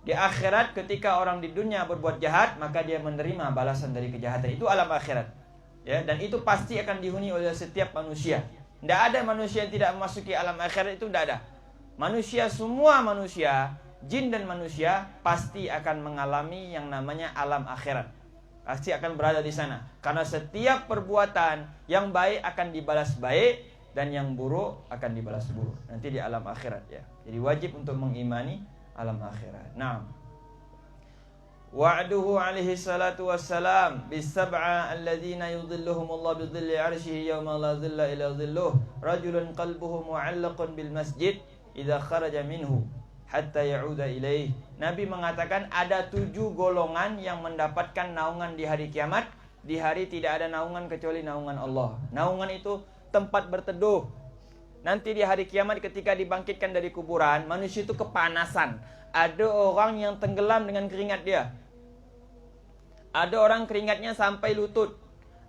Di akhirat ketika orang di dunia berbuat jahat, maka dia menerima balasan dari kejahatan. Itu alam akhirat. Ya, dan itu pasti akan dihuni oleh setiap manusia. Tidak ada manusia yang tidak memasuki alam akhirat, itu tidak ada. Manusia, semua manusia, jin dan manusia pasti akan mengalami yang namanya alam akhirat. Pasti akan berada di sana. Karena setiap perbuatan yang baik akan dibalas baik, dan yang buruk akan dibalas buruk. Nanti di alam akhirat ya. Jadi wajib untuk mengimani alam akhirat. Nah, wa'duhu alaihi salatu wassalam bis-sab'a alladhina yudhilluhumullahu bidhilli 'arsyihi yawma la dhilla illa dhilluh, rajulun qalbuhu mu'allaqun bil masjid idza kharaja minhu hatta ya'uda ilaih. Nabi mengatakan ada 7 golongan yang mendapatkan naungan di hari kiamat. Di hari tidak ada naungan kecuali naungan Allah. Naungan itu tempat berteduh. Nanti di hari kiamat ketika dibangkitkan dari kuburan, manusia itu kepanasan. Ada orang yang tenggelam dengan keringat dia. Ada orang keringatnya sampai lutut,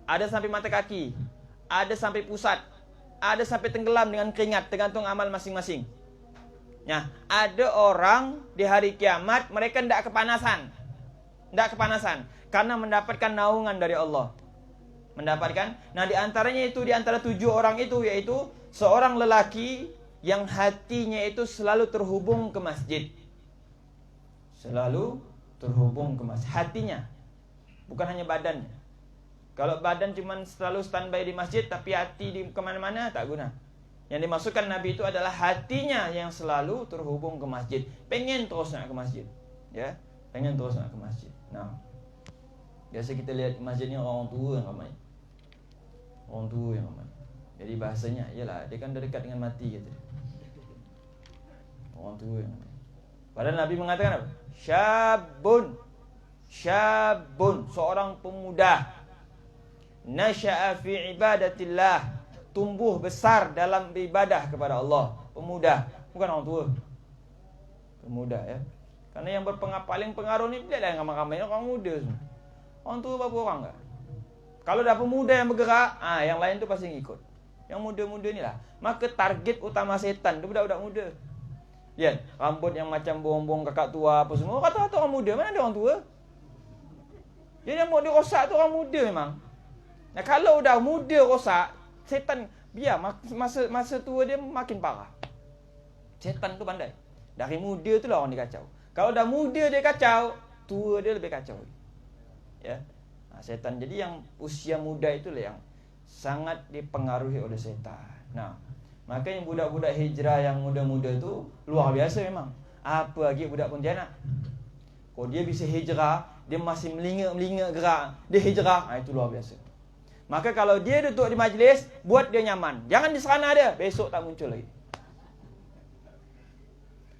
ada sampai mata kaki, ada sampai pusat, ada sampai tenggelam dengan keringat, tergantung amal masing-masing. Nah, ada orang di hari kiamat mereka tidak kepanasan. Tidak kepanasan karena mendapatkan naungan dari Allah. Mendapatkan. Nah, di antaranya itu, di antara 7 orang itu, yaitu seorang lelaki yang hatinya itu selalu terhubung ke masjid. Selalu terhubung ke masjid. Hatinya, bukan hanya badannya. Kalau badan cuma selalu standby di masjid, tapi hati di kemana-mana, tak guna. Yang dimasukkan Nabi itu adalah hatinya yang selalu terhubung ke masjid. Pengen terus nak ke masjid, ya, pengen terus nak ke masjid. Nah, biasa kita lihat masjidnya orang tua yang ramai. Orang tua yang ramai. Jadi bahasanya, ialah dia kan dah dekat dengan mati kata dia. Orang tua yang ramai. Padahal Nabi mengatakan apa? Syabun, seorang pemuda, nasya'a fi ibadatillah, tumbuh besar dalam ibadah kepada Allah. Pemuda, bukan orang tua. Pemuda ya. Karena yang paling pengaruh ni bila yang ramai-ramai orang muda semua. Orang tua berapa orang enggak? Kalau dah pemuda yang bergerak, yang lain tu pasti ngikut. Yang muda-muda ni lah. Maka target utama setan tu budak-budak muda. Lihat, rambut yang macam bohong-bohong kakak tua apa semua, kata-kata orang muda, mana ada orang tua? Dia yang mau dirosak tu orang muda memang. Nah, kalau dah muda rosak, setan biar masa tua dia makin parah. Setan tu pandai. Dari muda tu lah orang dia kacau. Kalau dah muda dia kacau, tua dia lebih kacau. Ya. Setan. Jadi yang usia muda itulah yang sangat dipengaruhi oleh setan. Nah, maka yang budak-budak hijrah yang muda-muda tu luar biasa memang. Apa lagi budak Pontianak. Kalau dia bisa hijrah, dia masih melingak-melingak gerak, dia hijrah, itu luar biasa. Maka kalau dia duduk di majlis, buat dia nyaman. Jangan di sana dia, besok tak muncul lagi.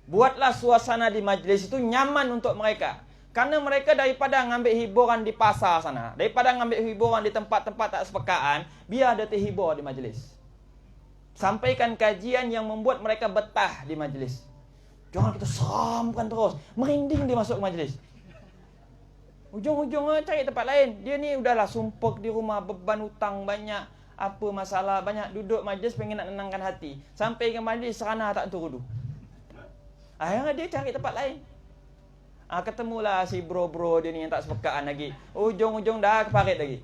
Buatlah suasana di majlis itu nyaman untuk mereka. Karena mereka daripada ngambil hiburan di pasar sana, daripada ngambil hiburan di tempat-tempat tak sepekaan, biar ada terhibur di majlis. Sampaikan kajian yang membuat mereka betah di majlis. Jangan kita seramkan terus, merinding dia masuk ke majlis. Ujung-ujungnya cari tempat lain. Dia ni udahlah sumpek di rumah, beban hutang banyak, apa masalah banyak, duduk majlis pengen nak tenangkan hati. Sampai ke majlis serana tak turudu. Akhirnya dia cari tempat lain. Ketemulah si bro-bro dia ni yang tak sepekaan lagi. Ujung-ujung dah keparit lagi.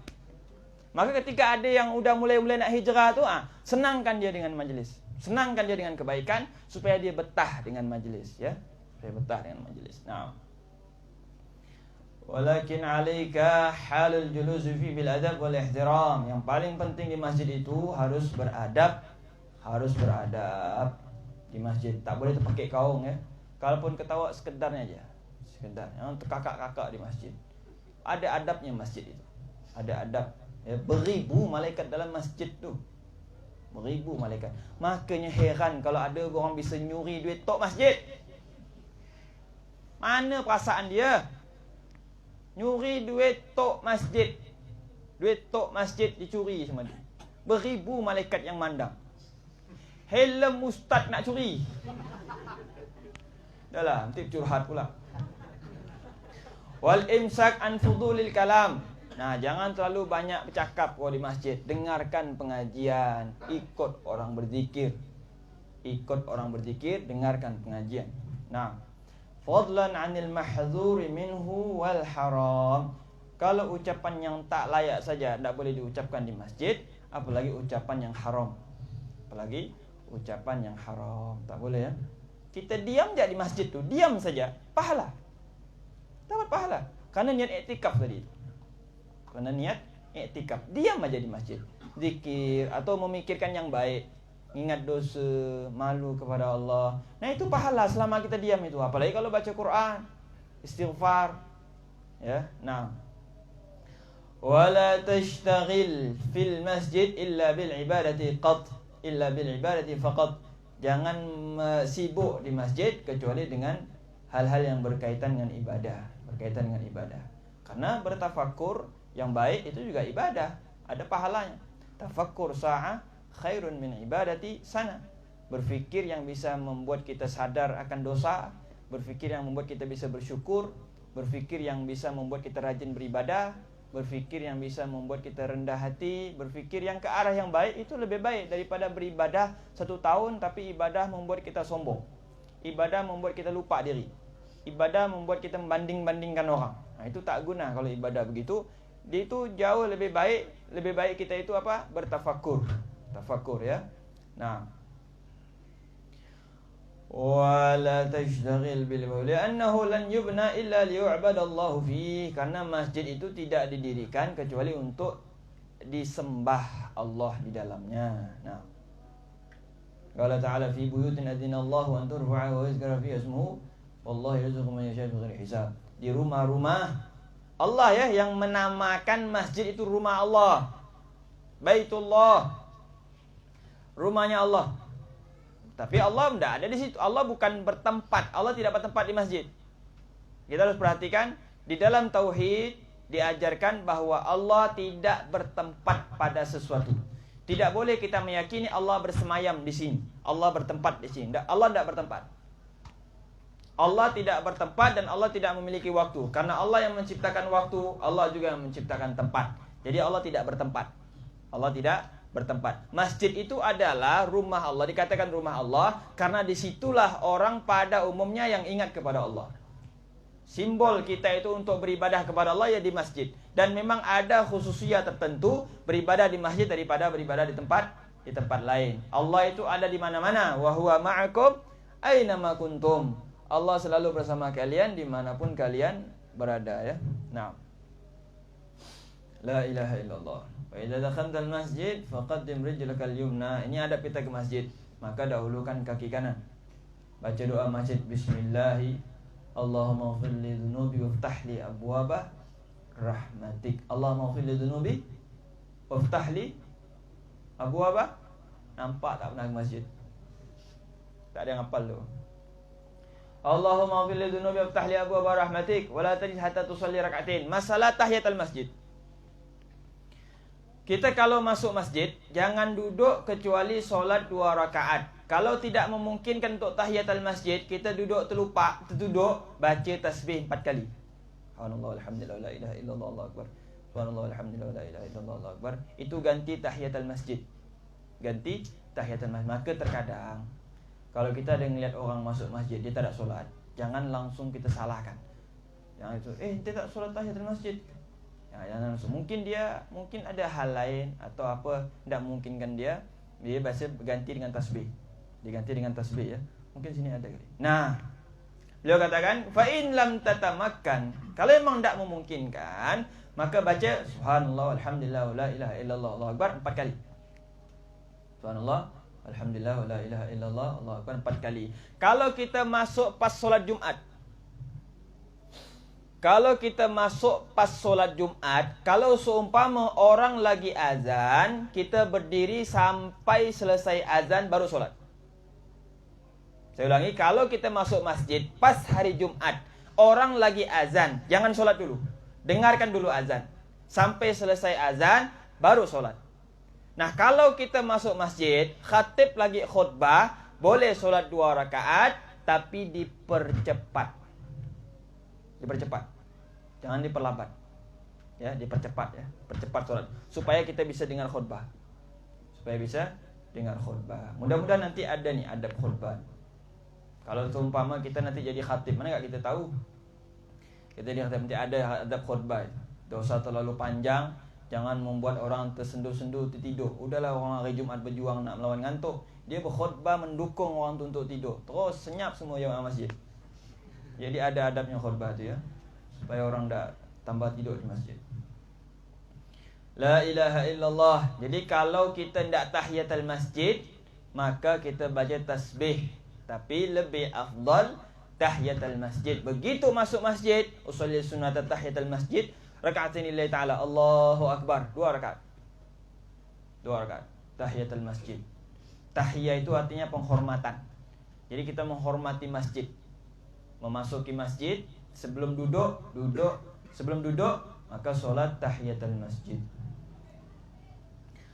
Maka ketika ada yang udah mulai-mulai nak hijrah tu, senangkan dia dengan majlis. Senangkan dia dengan kebaikan supaya dia betah dengan majlis, ya. Supaya betah dengan majlis. Nah, Walakin 'alaika halul julus fi bil adab wal ihtiram. Yang paling penting di masjid itu harus beradab, di masjid. Tak boleh terpakai kaung ya. Kalaupun ketawa sekedarnya aja. Sekedar. Yang kakak-kakak di masjid. Ada adabnya masjid itu. Ada adab. Ya, beribu malaikat dalam masjid tu. Beribu malaikat. Makanya heran kalau ada orang bisa nyuri duit tok masjid. Mana perasaan dia? Nyuri duit tok masjid. Duit tok masjid dicuri sama dia. Beribu malaikat yang mandang. Helm ustaz nak curi. Dah lah, nanti curhat pula. Wal imsak an fudulil kalam. Nah, jangan terlalu banyak bercakap di masjid. Dengarkan pengajian, ikut orang berzikir. Dengarkan pengajian. Nah, fadlan 'anil mahdzuri minhu wal haram. Kalau ucapan yang tak layak saja tak boleh diucapkan di masjid, apalagi ucapan yang haram. Tak boleh ya. Kita diam je di masjid tu, diam saja, pahala. Dapat pahala. Karena niat iktikaf tadi. Diam aja di masjid. Zikir atau memikirkan yang baik. Ingat dosa, malu kepada Allah. Nah, itu pahala selama kita diam itu. Apalagi kalau baca Quran, istighfar. Ya, nah. Wala tashtaghil fil masjid illa bil ibadati faqat. Jangan sibuk di masjid kecuali dengan hal-hal yang berkaitan dengan ibadah. Karena bertafakur yang baik itu juga ibadah, ada pahalanya. Tafakkur sa'ah khairun min ibadati sana. Berfikir yang bisa membuat kita sadar akan dosa, berfikir yang membuat kita bisa bersyukur, berfikir yang bisa membuat kita rajin beribadah, berfikir yang bisa membuat kita rendah hati, berfikir yang ke arah yang baik itu lebih baik daripada beribadah 1 tahun tapi ibadah membuat kita sombong. Ibadah membuat kita lupa diri. Ibadah membuat kita membanding-bandingkan orang. Nah, itu tak guna kalau ibadah begitu. Dia itu jauh lebih baik kita itu apa? Bertafakur ya. Nah, wala tashtaghil bil mauli annahu lan yubna illa liyu'badallahu fihi. Karena masjid itu tidak didirikan kecuali untuk disembah Allah di dalamnya. Nah, qala ta'ala fi buyutin adzinallahu an turfa'a wa yuzkara fiha ismuhu wallahu yarzuqu man yasha'u bighairi hisab. Di rumah-rumah Allah ya yang menamakan masjid itu rumah Allah. Baitullah. Rumahnya Allah. Tapi Allah tidak ada di situ. Allah bukan bertempat. Allah tidak bertempat di masjid. Kita harus perhatikan di dalam tauhid diajarkan bahwa Allah tidak bertempat pada sesuatu. Tidak boleh kita meyakini Allah bersemayam di sini. Allah bertempat di sini. Allah tidak bertempat. Allah tidak bertempat dan Allah tidak memiliki waktu. Karena Allah yang menciptakan waktu, Allah juga yang menciptakan tempat. Jadi Allah tidak bertempat. Masjid itu adalah rumah Allah. Dikatakan rumah Allah karena disitulah orang pada umumnya yang ingat kepada Allah. Simbol kita itu untuk beribadah kepada Allah ya di masjid. Dan memang ada khususiyah tertentu beribadah di masjid daripada beribadah di tempat lain. Allah itu ada di mana-mana. Wa huwa ma'akum aina ma kuntum. Allah selalu bersama kalian dimanapun kalian berada ya. Nah, la ilaha illallah. Wa idza dakhalta al-masjid faqaddim rijlakal yumna. Ini adab kita ke masjid, maka dahulukan kaki kanan. Baca doa masjid, bismillahi Allahumma ighfir li dhunubi waftah li abwaba rahmatik. Allahumma ighfir li dhunubi waftah li abwaba. Nampak tak pernah ke masjid? Tak ada yang hafal tu. Allahumma ighfir li dhunubi waftah li abwaba rahmatik wa la tajid hatta tusalli rak'atain. Masalah tahiyatul masjid. Kita kalau masuk masjid, jangan duduk kecuali solat 2 rakaat. Kalau tidak memungkinkan untuk tahiyatul masjid, kita duduk terduduk, baca tasbih 4 kali. Subhanallah walhamdulillah la ilaha illallah Allahu akbar. Subhanallah walhamdulillah la ilaha illallah Allahu akbar. Itu ganti tahiyatul masjid. Maka terkadang kalau kita ada ngelihat orang masuk masjid, dia tak ada solat, jangan langsung kita salahkan. Jangan itu, dia tak solat tahiyatul masjid. Ya, jangan langsung. Mungkin ada hal lain atau apa tidak memungkinkan dia biasa ganti dengan tasbih. Diganti dengan tasbih ya. Mungkin sini ada kali. Nah, Beliau katakan, fa in lam tatamakkan. Kalau memang tidak memungkinkan, maka baca subhanallah walhamdulillah wala ilaha illallah Allahu akbar 4 kali. Subhanallah alhamdulillah wala ilaha illallah Allahu akbar 4 kali. Kalau kita masuk pas solat Jumat, kalau seumpama orang lagi azan, kita berdiri sampai selesai azan baru solat. Saya ulangi, kalau kita masuk masjid pas hari Jumat, orang lagi azan, jangan solat dulu. Dengarkan dulu azan. Sampai selesai azan, baru solat. Nah, kalau kita masuk masjid, khatib lagi khutbah, boleh solat 2 rakaat, tapi dipercepat. Jangan diperlambat. Ya, dipercepat ya. Percepat solat. Supaya kita bisa dengar khutbah. Mudah-mudahan nanti ada nih adab khutbah. Kalau seumpama kita nanti jadi khatib, mana enggak kita tahu? Kita jadi khatib nanti ada adab khutbah. Dosa terlalu panjang, jangan membuat orang tersendu-sendu tertidur. Udahlah, orang hari Jumat berjuang nak melawan ngantuk, dia berkhutbah mendukung orang tu untuk tidur. Terus senyap semua jemaah masjid. Jadi ada adabnya khutbah tu ya, supaya orang tak tambah tidur di masjid. La ilaha illallah. Jadi kalau kita tidak tahiyatul masjid, maka kita baca tasbih. Tapi lebih afdal tahiyatul masjid. Begitu masuk masjid, usolli sunnat tahiyatul masjid, rakaatin lillahi ta'ala, Allahu akbar, 2 rakaat. Tahiyatul masjid. Tahiyah itu artinya penghormatan. Jadi kita menghormati masjid. Memasuki masjid, sebelum duduk, maka solat tahiyatul masjid.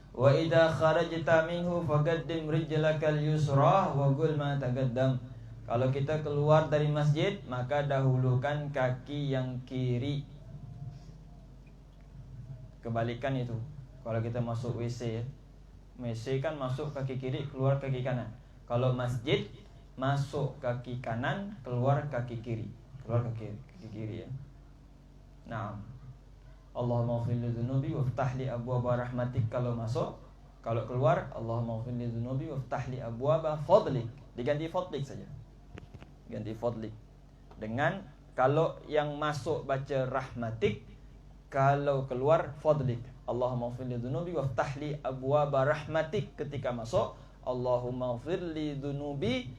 Wa idza kharajta minhu faqaddim rijlakal yusra wa qul ma taqaddam. Kalau kita keluar dari masjid, maka dahulukan kaki yang kiri. Kebalikan itu. Kalau kita masuk WC ya. WC kan masuk kaki kiri, keluar kaki kanan. Kalau masjid, masuk kaki kanan, keluar kaki kiri. Keluar kaki kiri ya. Nah, Allahumma ighfir li dzunubi waftah li abwaaba rahmatik kalau masuk. Kalau keluar, Allahumma ighfir li dzunubi waftah li abwaaba fadlik. Diganti fadlik saja. Ganti fadlik. Dengan kalau yang masuk baca rahmatik, kalau keluar fadlik. Allahumma ighfir li dzunubi waftah li abwaaba rahmatik. Ketika masuk, Allahumma ighfir li dzunubi